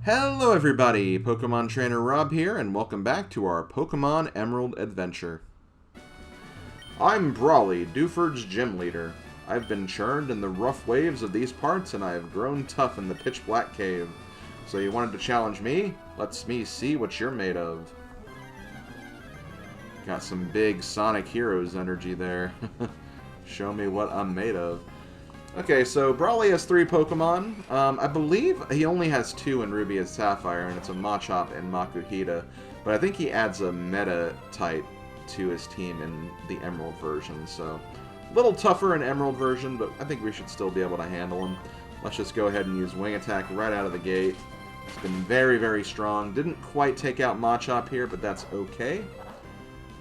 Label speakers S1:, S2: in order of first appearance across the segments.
S1: Hello everybody, Pokemon Trainer Rob here, and welcome back to our Pokemon Emerald adventure. I'm Brawly, Dewford's gym leader. I've been churned in the rough waves of these parts, and I have grown tough in the pitch-black cave. So you wanted to challenge me? Let's me see what you're made of. Got some big Sonic Heroes energy there. Show me what I'm made of. Okay, so Brawly has 3 Pokemon. I believe he only has 2 in Ruby and Sapphire, and it's a Machop and Makuhita. But I think he adds a Meta type to his team in the Emerald version, so a little tougher in Emerald version, but I think we should still be able to handle him. Let's just go ahead and use Wing Attack right out of the gate. It's been very, very strong. Didn't quite take out Machop here, but that's okay.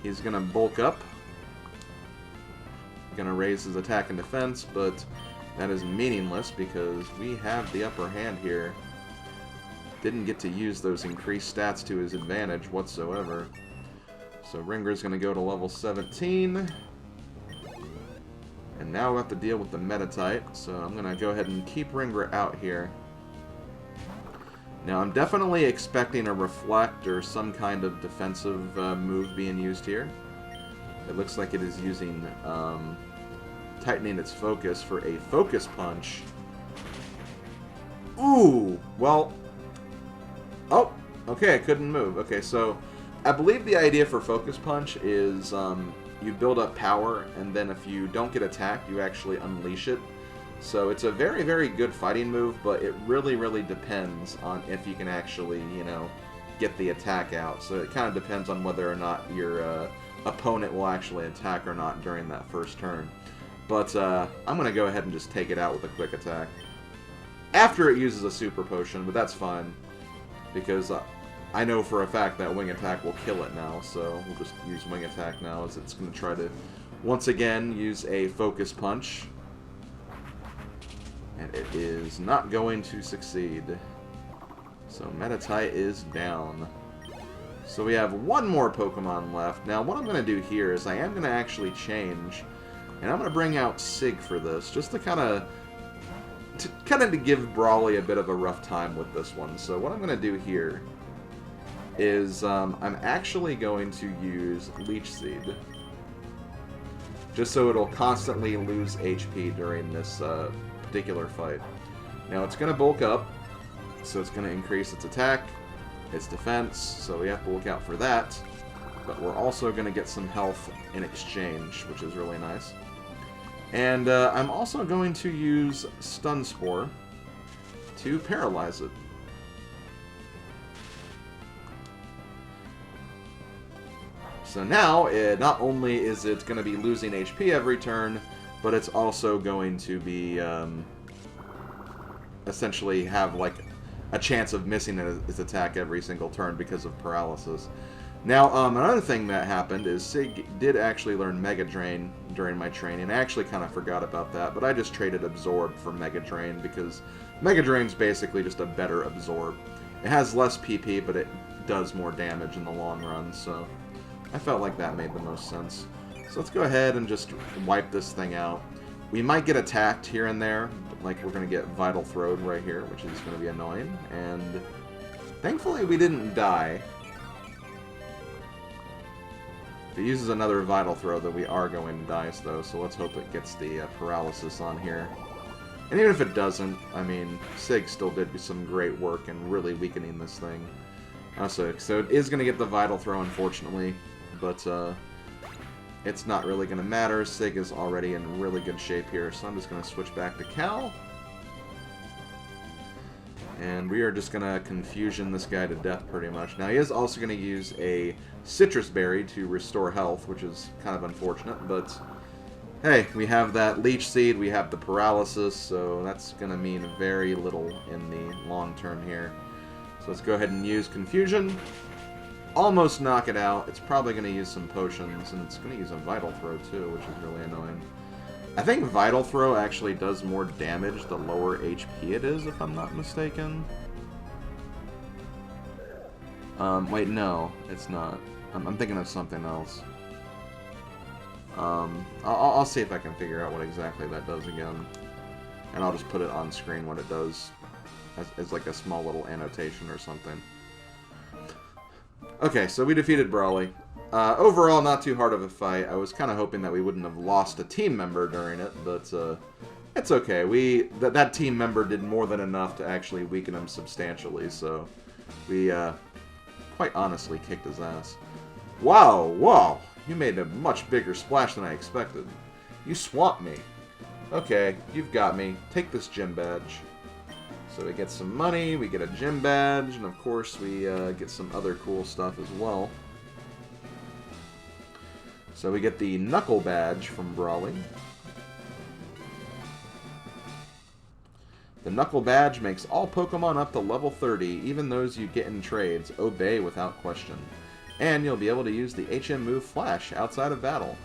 S1: He's going to bulk up. Going to raise his attack and defense, but that is meaningless because we have the upper hand here. Didn't get to use those increased stats to his advantage whatsoever. So Ringer's going to go to level 17. And now we have to deal with the Meta-type, so I'm going to go ahead and keep Ringer out here. Now I'm definitely expecting a Reflect or some kind of defensive move being used here. It looks like it is using tightening its focus for a Focus Punch. Ooh, well, oh, okay, I couldn't move. Okay, so I believe the idea for Focus Punch is you build up power, and then if you don't get attacked, you actually unleash it. So it's a very, very good fighting move, but it really, really depends on if you can actually, you know, get the attack out. So it kind of depends on whether or not your opponent will actually attack or not during that first turn. But I'm going to go ahead and just take it out with a quick attack. After it uses a Super Potion, but that's fine. Because I know for a fact that Wing Attack will kill it now. So we'll just use Wing Attack now as it's going to try to, once again, use a Focus Punch. And it is not going to succeed. So Meta-type is down. So we have one more Pokemon left. Now what I'm going to do here is I am going to actually change. And I'm going to bring out Sig for this, just to kind of give Brawly a bit of a rough time with this one. So what I'm going to do here is I'm actually going to use Leech Seed. Just so it'll constantly lose HP during this particular fight. Now it's going to bulk up, so it's going to increase its attack, its defense, so we have to look out for that. But we're also going to get some health in exchange, which is really nice. And I'm also going to use Stun Spore to paralyze it. So now, not only is it going to be losing HP every turn, but it's also going to be essentially have like a chance of missing its attack every single turn because of paralysis. Now, another thing that happened is Sig did actually learn Mega Drain during my training. I actually kind of forgot about that, but I just traded Absorb for Mega Drain because Mega Drain's basically just a better Absorb. It has less PP, but it does more damage in the long run, so I felt like that made the most sense. So let's go ahead and just wipe this thing out. We might get attacked here and there, but like we're going to get Vital Throwed right here, which is going to be annoying, and thankfully we didn't die. If it uses another Vital Throw, then we are going to die, though, so let's hope it gets the paralysis on here. And even if it doesn't, I mean, Sig still did some great work in really weakening this thing. So it is going to get the Vital Throw, unfortunately, but it's not really going to matter. Sig is already in really good shape here, so I'm just going to switch back to Cal. And we are just going to Confusion this guy to death pretty much. Now he is also going to use a Citrus Berry to restore health, which is kind of unfortunate, but hey, we have that Leech Seed, we have the Paralysis, so that's going to mean very little in the long term here. So let's go ahead and use Confusion. Almost knock it out. It's probably going to use some potions, and it's going to use a Vital Throw too, which is really annoying. I think Vital Throw actually does more damage the lower HP it is, if I'm not mistaken. Wait, no, it's not. I'm thinking of something else. I'll see if I can figure out what exactly that does again. And I'll just put it on screen what it does. as like a small little annotation or something. Okay, so we defeated Brawly. Overall, not too hard of a fight. I was kind of hoping that we wouldn't have lost a team member during it, but it's okay. That team member did more than enough to actually weaken him substantially, so we quite honestly kicked his ass. Wow, wow! You made a much bigger splash than I expected. You swamped me. Okay, you've got me. Take this gym badge. So we get some money, we get a gym badge, and of course we get some other cool stuff as well. So we get the Knuckle badge from Brawly. The Knuckle badge makes all Pokemon up to level 30, even those you get in trades, obey without question. And you'll be able to use the HM move Flash outside of battle.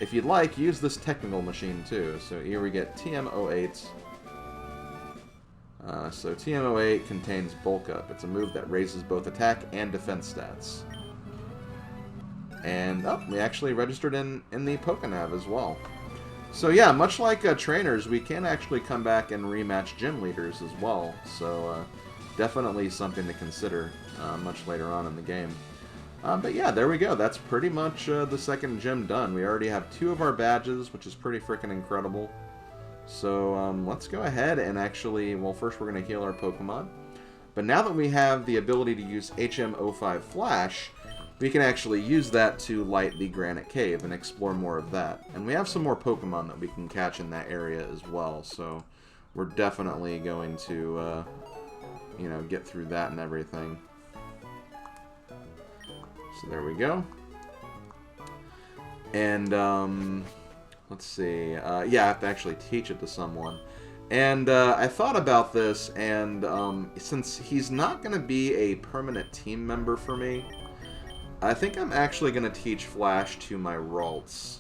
S1: If you'd like, use this technical machine too. So here we get TM08. So TM08 contains Bulk Up. It's a move that raises both attack and defense stats. And we actually registered in the Pokénav as well. So yeah, much like trainers, we can actually come back and rematch gym leaders as well. So definitely something to consider much later on in the game. But yeah, there we go. That's pretty much the second gym done. We already have 2 of our badges, which is pretty freaking incredible. So let's go ahead and actually, well, first we're going to heal our Pokemon. But now that we have the ability to use HM05 Flash, we can actually use that to light the Granite Cave and explore more of that. And we have some more Pokemon that we can catch in that area as well. So we're definitely going to, you know, get through that and everything. So there we go. And, let's see. Yeah, I have to actually teach it to someone. And I thought about this, and since he's not going to be a permanent team member for me, I think I'm actually going to teach Flash to my Ralts.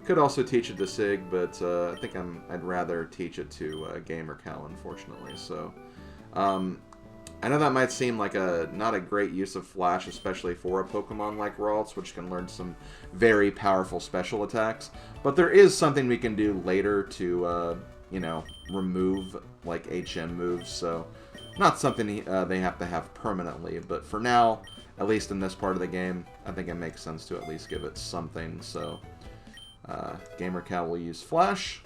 S1: I could also teach it to Sig, but I think I'd rather teach it to GamerCal, unfortunately. So, I know that might seem like not a great use of Flash, especially for a Pokemon like Ralts, which can learn some very powerful special attacks. But there is something we can do later to, you know, remove, like, HM moves. So, not something they have to have permanently. But for now, at least in this part of the game, I think it makes sense to at least give it something. So, GamerCal will use Flash.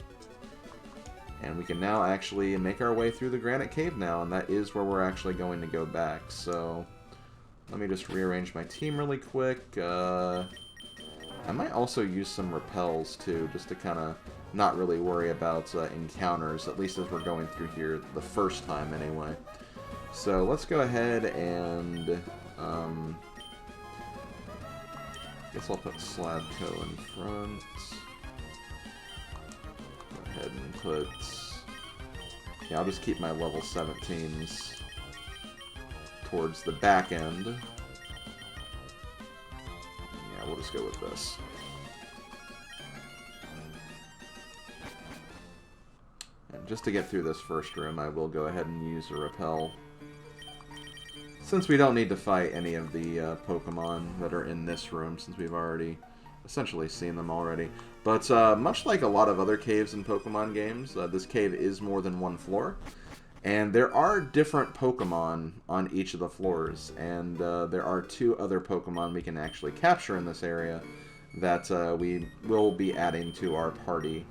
S1: And we can now actually make our way through the Granite Cave now, and that is where we're actually going to go back. So, let me just rearrange my team really quick. I might also use some repels, too, just to kind of not really worry about encounters, at least as we're going through here the first time, anyway. So, let's go ahead and, guess I'll put Slateport in front. Ahead and put... Yeah, I'll just keep my level 17s towards the back end. Yeah, we'll just go with this. And just to get through this first room, I will go ahead and use a repel. Since we don't need to fight any of the Pokemon that are in this room, since we've already essentially seen them already. But much like a lot of other caves in Pokemon games, this cave is more than one floor. And there are different Pokemon on each of the floors. And there are 2 other Pokemon we can actually capture in this area that we will be adding to our party.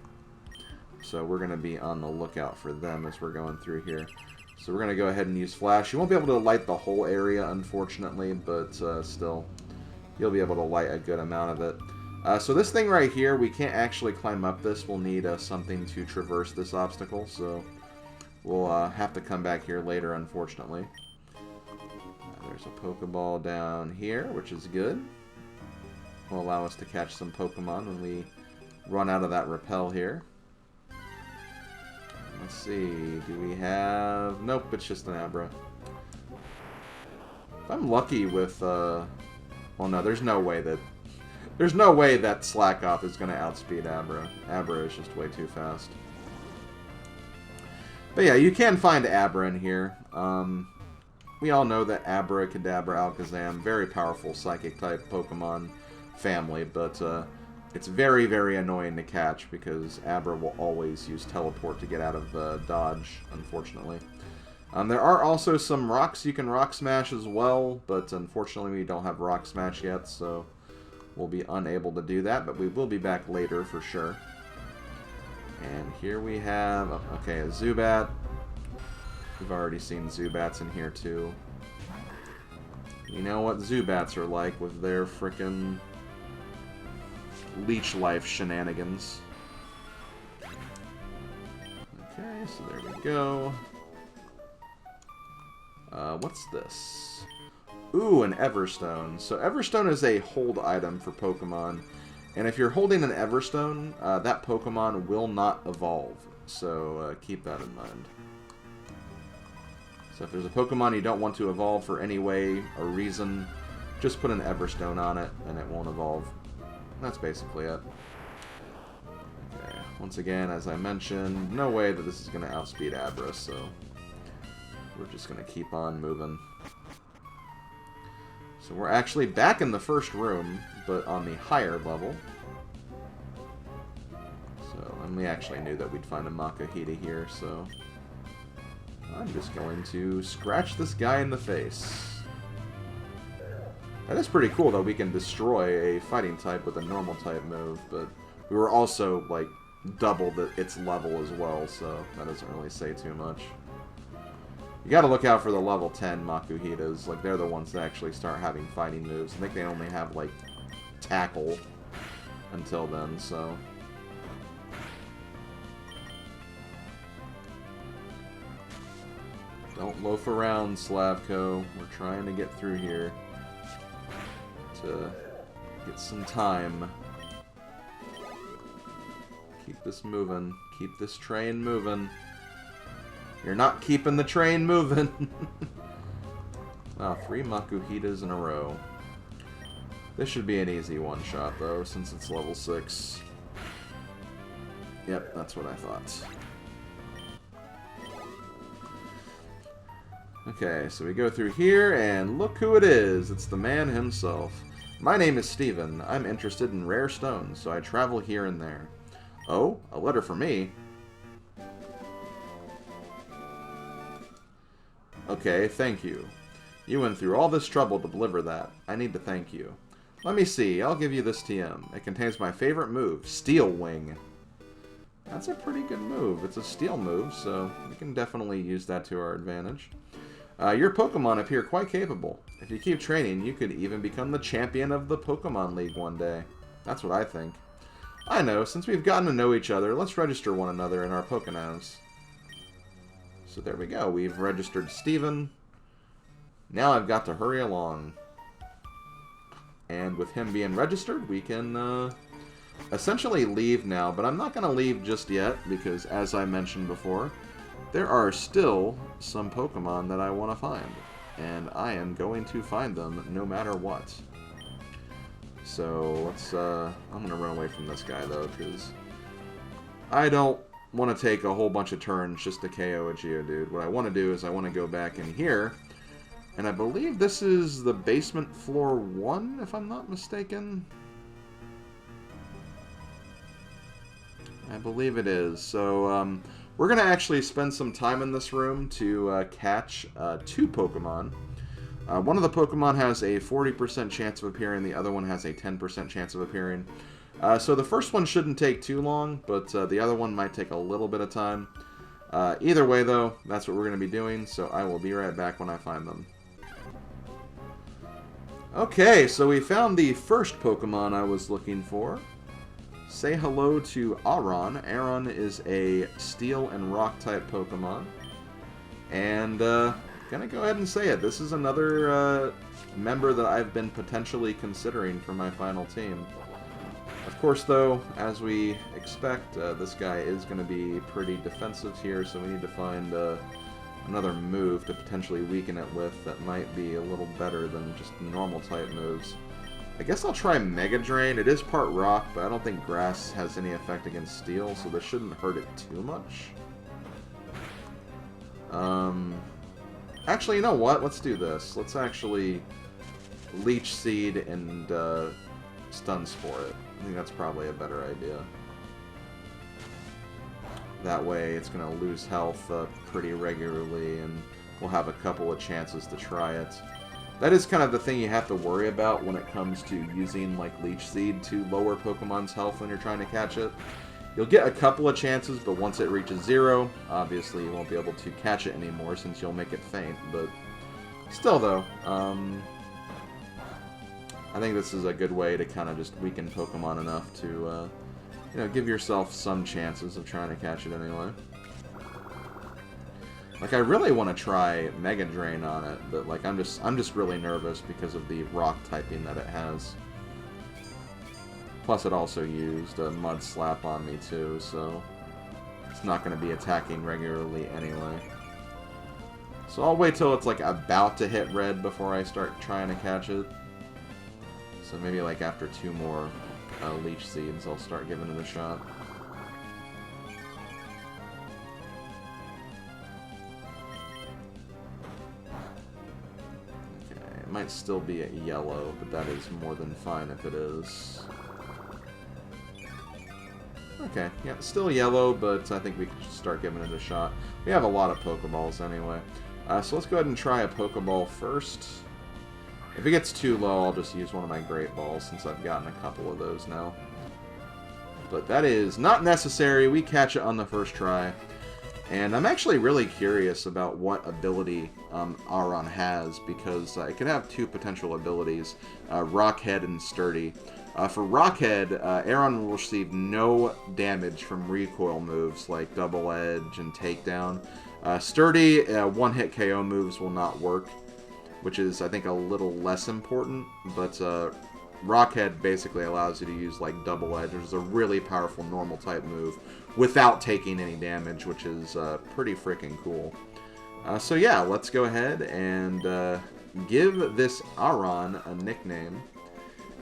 S1: So we're going to be on the lookout for them as we're going through here. So we're going to go ahead and use Flash. You won't be able to light the whole area, unfortunately, but still, you'll be able to light a good amount of it. So this thing right here, we can't actually climb up this. We'll need something to traverse this obstacle, so we'll have to come back here later, unfortunately. There's a Pokeball down here, which is good. Will allow us to catch some Pokemon when we run out of that repel here. Let's see, do we have... Nope, it's just an Abra. If I'm lucky with... Well, no, there's no way that Slakoth is going to outspeed Abra. Abra is just way too fast. But yeah, you can find Abra in here. We all know that Abra, Kadabra, Alakazam, very powerful Psychic-type Pokemon family, but it's very, very annoying to catch because Abra will always use Teleport to get out of Dodge, unfortunately. There are also some rocks you can rock smash as well, but unfortunately we don't have rock smash yet, so we'll be unable to do that, but we will be back later for sure. And here we have, okay, a Zubat. We've already seen Zubats in here too. You know what Zubats are like with their frickin' leech life shenanigans. Okay, so there we go. What's this? Ooh, an Everstone. So Everstone is a hold item for Pokemon. And if you're holding an Everstone, that Pokemon will not evolve. So keep that in mind. So if there's a Pokemon you don't want to evolve for any way or reason, just put an Everstone on it and it won't evolve. That's basically it. Okay, once again, as I mentioned, no way that this is going to outspeed Abra, so we're just going to keep on moving. So we're actually back in the first room, but on the higher level. So, and we actually knew that we'd find a Makuhita here, so I'm just going to scratch this guy in the face. That is pretty cool that we can destroy a fighting type with a normal type move, but we were also, like, double its level as well, so that doesn't really say too much. You gotta look out for the level 10 Makuhitas. Like, they're the ones that actually start having fighting moves. I think they only have, like, tackle until then, so. Don't loaf around, Slavko. We're trying to get through here to get some time. Keep this moving. Keep this train moving. You're not keeping the train moving. Wow, 3 Makuhitas in a row. This should be an easy one-shot, though, since it's level 6. Yep, that's what I thought. Okay, so we go through here, and look who it is. It's the man himself. My name is Steven. I'm interested in rare stones, so I travel here and there. Oh, a letter for me? Okay, thank you. You went through all this trouble to deliver that. I need to thank you. Let me see, I'll give you this TM. It contains my favorite move, Steel Wing. That's a pretty good move. It's a steel move, so we can definitely use that to our advantage. Your Pokemon appear quite capable. If you keep training, you could even become the champion of the Pokemon League one day. That's what I think. I know, since we've gotten to know each other, let's register one another in our Pokénavs. So there we go. We've registered Steven. Now I've got to hurry along. And with him being registered, we can essentially leave now. But I'm not going to leave just yet, because as I mentioned before, there are still some Pokemon that I want to find. And I am going to find them no matter what. So let's, I'm going to run away from this guy though, because I don't want to take a whole bunch of turns just to KO a Geodude. What I want to do is I want to go back in here, and I believe this is the basement floor 1, if I'm not mistaken. I believe it is. So we're going to actually spend some time in this room to catch 2 Pokemon. One of the Pokemon has a 40% chance of appearing, the other one has a 10% chance of appearing. So the first one shouldn't take too long, but the other one might take a little bit of time. Either way, though, that's what we're going to be doing, so I will be right back when I find them. Okay, so we found the first Pokemon I was looking for. Say hello to Aron. Aron is a Steel and Rock type Pokemon. And, gonna go ahead and say it. This is another member that I've been potentially considering for my final team. Of course, though, as we expect, this guy is going to be pretty defensive here, so we need to find another move to potentially weaken it with that might be a little better than just normal type moves. I guess I'll try Mega Drain. It is part rock, but I don't think grass has any effect against steel, so this shouldn't hurt it too much. Actually, you know what? Let's do this. Let's actually Leech Seed and Stun Spore it. I think that's probably a better idea. That way it's going to lose health pretty regularly, and we'll have a couple of chances to try it. That is kind of the thing you have to worry about when it comes to using like Leech Seed to lower Pokemon's health when you're trying to catch it. You'll get a couple of chances, but once it reaches 0, obviously you won't be able to catch it anymore since you'll make it faint. But still, though, I think this is a good way to kind of just weaken Pokemon enough to, you know, give yourself some chances of trying to catch it anyway. Like, I really want to try Mega Drain on it, but like I'm just really nervous because of the rock typing that it has. Plus, it also used a Mud Slap on me too, so it's not going to be attacking regularly anyway. So I'll wait till it's like about to hit red before I start trying to catch it. So maybe like after 2 more Leech Seeds, I'll start giving it a shot. It might still be at yellow, but that is more than fine if it is. Okay, yeah, still yellow, but I think we can start giving it a shot. We have a lot of Pokeballs anyway. So let's go ahead and try a Pokeball first. If it gets too low, I'll just use one of my Great Balls since I've gotten a couple of those now. But that is not necessary. We catch it on the first try. And I'm actually really curious about what ability Aron has, because it could have 2 potential abilities, Rockhead and Sturdy. For Rockhead, Aron will receive no damage from recoil moves like Double Edge and Takedown. Sturdy, one-hit KO moves will not work, which is, I think, a little less important, but Rockhead basically allows you to use like Double Edge, which is a really powerful normal type move, without taking any damage, which is pretty freaking cool. So yeah, let's go ahead and give this Aron a nickname.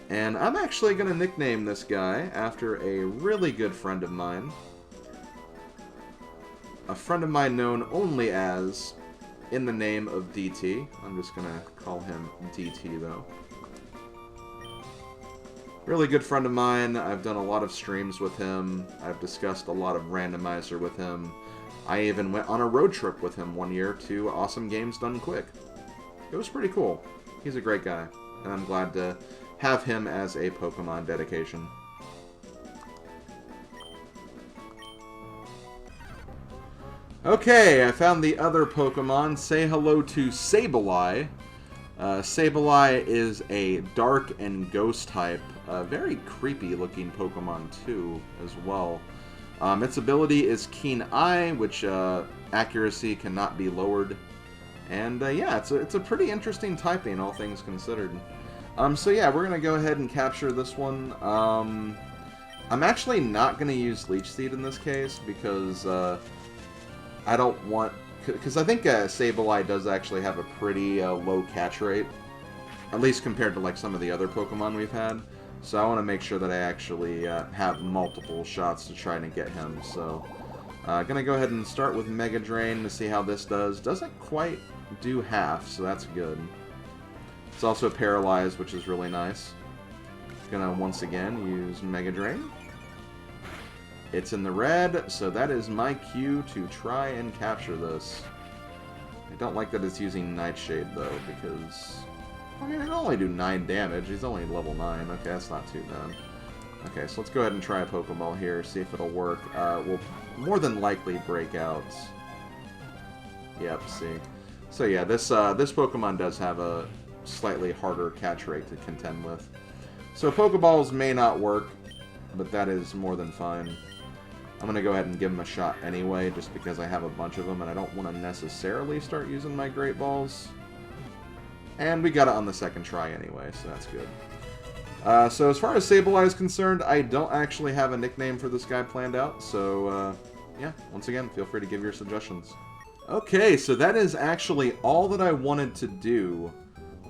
S1: And I'm actually going to nickname this guy after a really good friend of mine. A friend of mine known only as, in the name of DT. I'm just going to call him DT though. Really good friend of mine. I've done a lot of streams with him. I've discussed a lot of Randomizer with him. I even went on a road trip with him one year to Awesome Games Done Quick. It was pretty cool. He's a great guy, and I'm glad to have him as a Pokemon dedication. Okay, I found the other Pokemon. Say hello to Sableye. Sableye is a dark and ghost type, very creepy looking Pokemon too, as well. Its ability is Keen Eye, which accuracy cannot be lowered. And yeah, it's a pretty interesting typing, all things considered. So yeah, we're going to go ahead and capture this one. I'm actually not going to use Leech Seed in this case, because I don't want... Because I think Sableye does actually have a pretty low catch rate, at least compared to like some of the other Pokemon we've had. So I want to make sure that I actually have multiple shots to try to get him. So I'm going to go ahead and start with Mega Drain to see how this does. Doesn't quite do half, so that's good. It's also paralyzed, which is really nice. Going to once again use Mega Drain. It's in the red, so that is my cue to try and capture this. I don't like that it's using Nightshade, though, because... I mean, it'll only do 9 damage. He's only level 9. Okay, that's not too bad. Okay, so let's go ahead and try a Pokeball here, see if it'll work. We'll more than likely break out. Yep, see. So yeah, this Pokemon does have a slightly harder catch rate to contend with. So Pokeballs may not work, but that is more than fine. I'm going to go ahead and give him a shot anyway, just because I have a bunch of them, and I don't want to necessarily start using my Great Balls. And we got it on the second try anyway, so that's good. So as far as Sableye is concerned, I don't actually have a nickname for this guy planned out, so yeah, once again, feel free to give your suggestions. Okay, so that is actually all that I wanted to do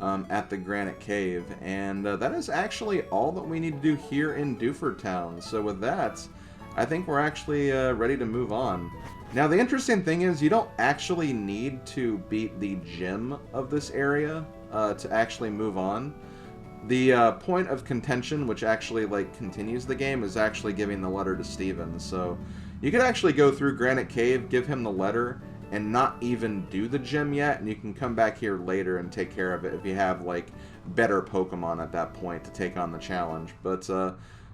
S1: at the Granite Cave, and that is actually all that we need to do here in Dewford Town. So with that, I think we're actually ready to move on. Now, the interesting thing is you don't actually need to beat the gym of this area to actually move on. The point of contention, which actually like continues the game, is actually giving the letter to Steven. So you could actually go through Granite Cave, give him the letter, and not even do the gym yet, and you can come back here later and take care of it if you have, like, better Pokemon at that point to take on the challenge. But,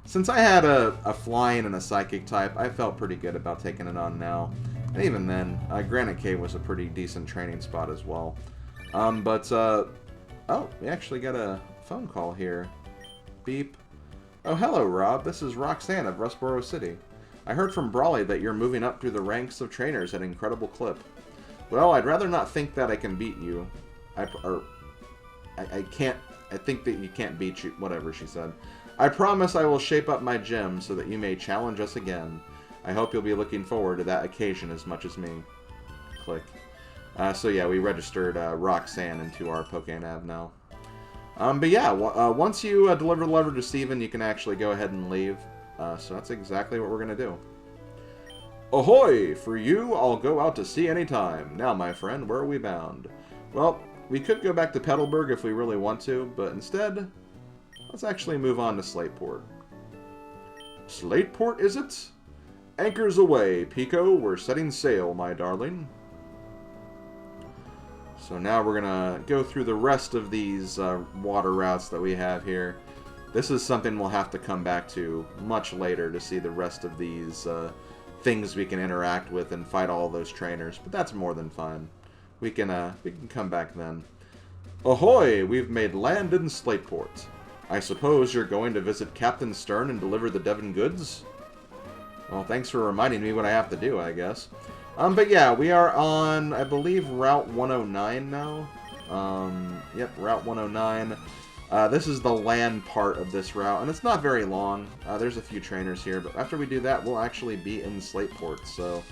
S1: since I had a flying and a psychic type, I felt pretty good about taking it on now. And even then, Granite Cave was a pretty decent training spot as well. Oh, we actually got a phone call here. Beep. Oh, hello, Rob. This is Roxanne of Rustboro City. I heard from Brawly that you're moving up through the ranks of trainers at an incredible clip. Well, I'd rather not think that I can beat you. I think that you can't beat you. Whatever she said. I promise I will shape up my gym so that you may challenge us again. I hope you'll be looking forward to that occasion as much as me. Click. So yeah, we registered Roxanne into our Pokénav now. But yeah, once you deliver the lever to Steven, you can actually go ahead and leave. So that's exactly what we're going to do. Ahoy! For you, I'll go out to sea anytime. Now, my friend, where are we bound? Well, we could go back to Petalburg if we really want to, but instead, let's actually move on to Slateport. Slateport, is it? Anchors away, Pico. We're setting sail, my darling. So now we're going to go through the rest of these water routes that we have here. This is something we'll have to come back to much later to see the rest of these things we can interact with and fight all those trainers. But that's more than fine. We can come back then. Ahoy! We've made land in Slateport. I suppose you're going to visit Captain Stern and deliver the Devon goods? Well, thanks for reminding me what I have to do, I guess. But yeah, we are on, I believe, Route 109 now. Yep, Route 109. This is the land part of this route, and it's not very long. There's a few trainers here, but after we do that, we'll actually be in Slateport. So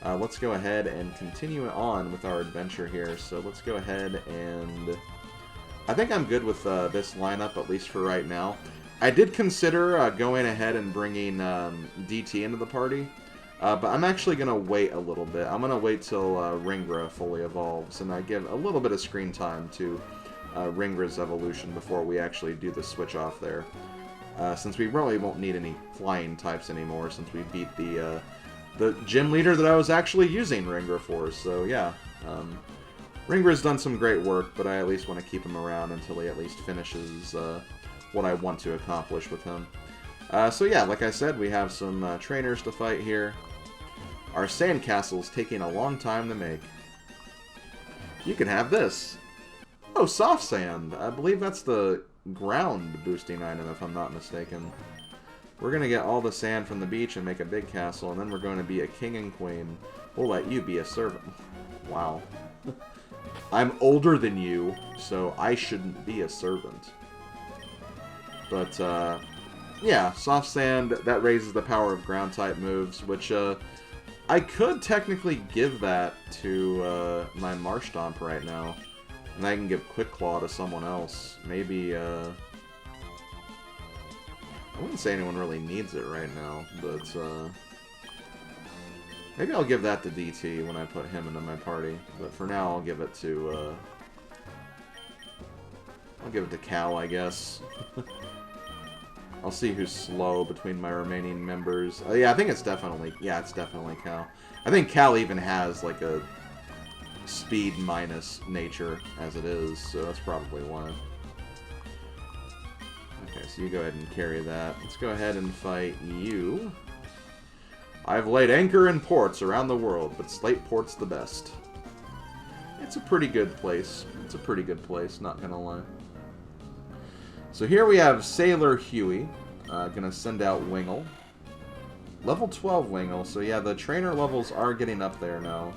S1: let's go ahead and continue on with our adventure here. So let's go ahead and... I think I'm good with this lineup, at least for right now. I did consider going ahead and bringing DT into the party. But I'm actually going to wait a little bit. I'm going to wait till Ringra fully evolves, and I give a little bit of screen time to Ringra's evolution before we actually do the switch off there. Since we really won't need any flying types anymore, since we beat the gym leader that I was actually using Ringra for. So yeah, Ringra's done some great work, but I at least want to keep him around until he at least finishes what I want to accomplish with him. So yeah, like I said, we have some trainers to fight here. Our sandcastle's taking a long time to make. You can have this. Oh, soft sand. I believe that's the ground boosting item, if I'm not mistaken. We're going to get all the sand from the beach and make a big castle, and then we're going to be a king and queen. We'll let you be a servant. Wow. I'm older than you, so I shouldn't be a servant. But, yeah, soft sand, that raises the power of ground-type moves, which, I could technically give that to, my Marshtomp right now. And I can give Quick Claw to someone else. Maybe, I wouldn't say anyone really needs it right now, but, maybe I'll give that to DT when I put him into my party. But for now, I'll give it to, Cal, I guess. I'll see who's slow between my remaining members. Yeah, I think it's definitely Cal. I think Cal even has, like, a speed minus nature as it is, so that's probably why. Okay, so you go ahead and carry that. Let's go ahead and fight you. I've laid anchor in ports around the world, but Slateport's the best. It's a pretty good place. It's a pretty good place, not gonna lie. So here we have Sailor Huey. Gonna send out Wingle. Level 12 Wingle, so yeah, the trainer levels are getting up there now.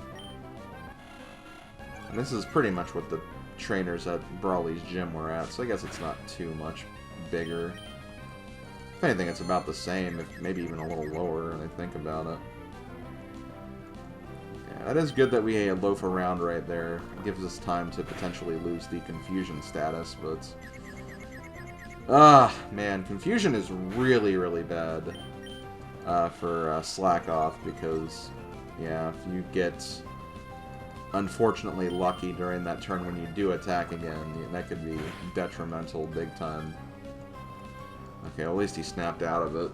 S1: And this is pretty much what the trainers at Brawly's gym were at, so I guess it's not too much bigger. If anything, it's about the same, if maybe even a little lower when I think about it. Yeah, that is good that we loaf around right there. It gives us time to potentially lose the confusion status, but... man, confusion is really, really bad for Slack Off, because, yeah, if you get unfortunately lucky during that turn when you do attack again, that could be detrimental big time. Okay, well, at least he snapped out of it.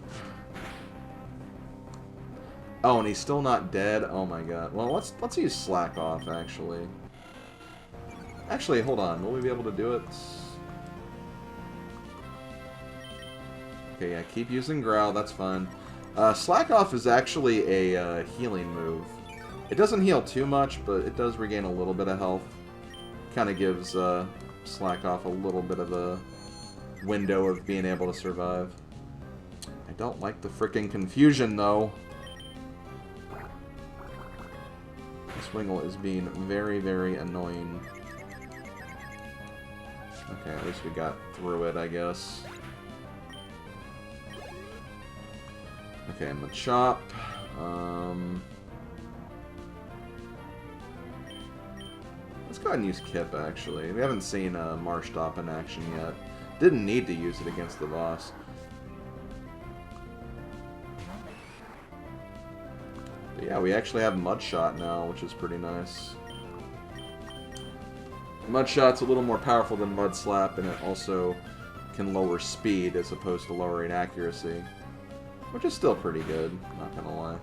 S1: Oh, and he's still not dead? Oh my god. Well, let's use Slack Off, actually. Actually, hold on. Will we be able to do it? Okay, yeah, keep using Growl. That's fine. Slack Off is actually a healing move. It doesn't heal too much, but it does regain a little bit of health. Kind of gives Slack Off a little bit of a window of being able to survive. I don't like the frickin' confusion, though. This Wingull is being very, very annoying. Okay, at least we got through it, I guess. Okay, Machop. Let's go ahead and use Kip, actually. We haven't seen Marshtomp in action yet. Didn't need to use it against the boss. But yeah, we actually have Mudshot now, which is pretty nice. Mudshot's a little more powerful than Mudslap, and it also can lower speed as opposed to lowering accuracy. Which is still pretty good, not gonna lie.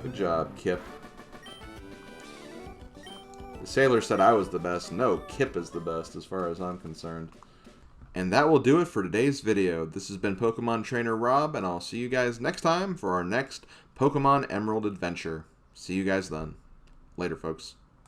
S1: Good job, Kip. The sailor said I was the best. No, Kip is the best as far as I'm concerned. And that will do it for today's video. This has been Pokemon Trainer Rob, and I'll see you guys next time for our next Pokemon Emerald adventure. See you guys then. Later, folks.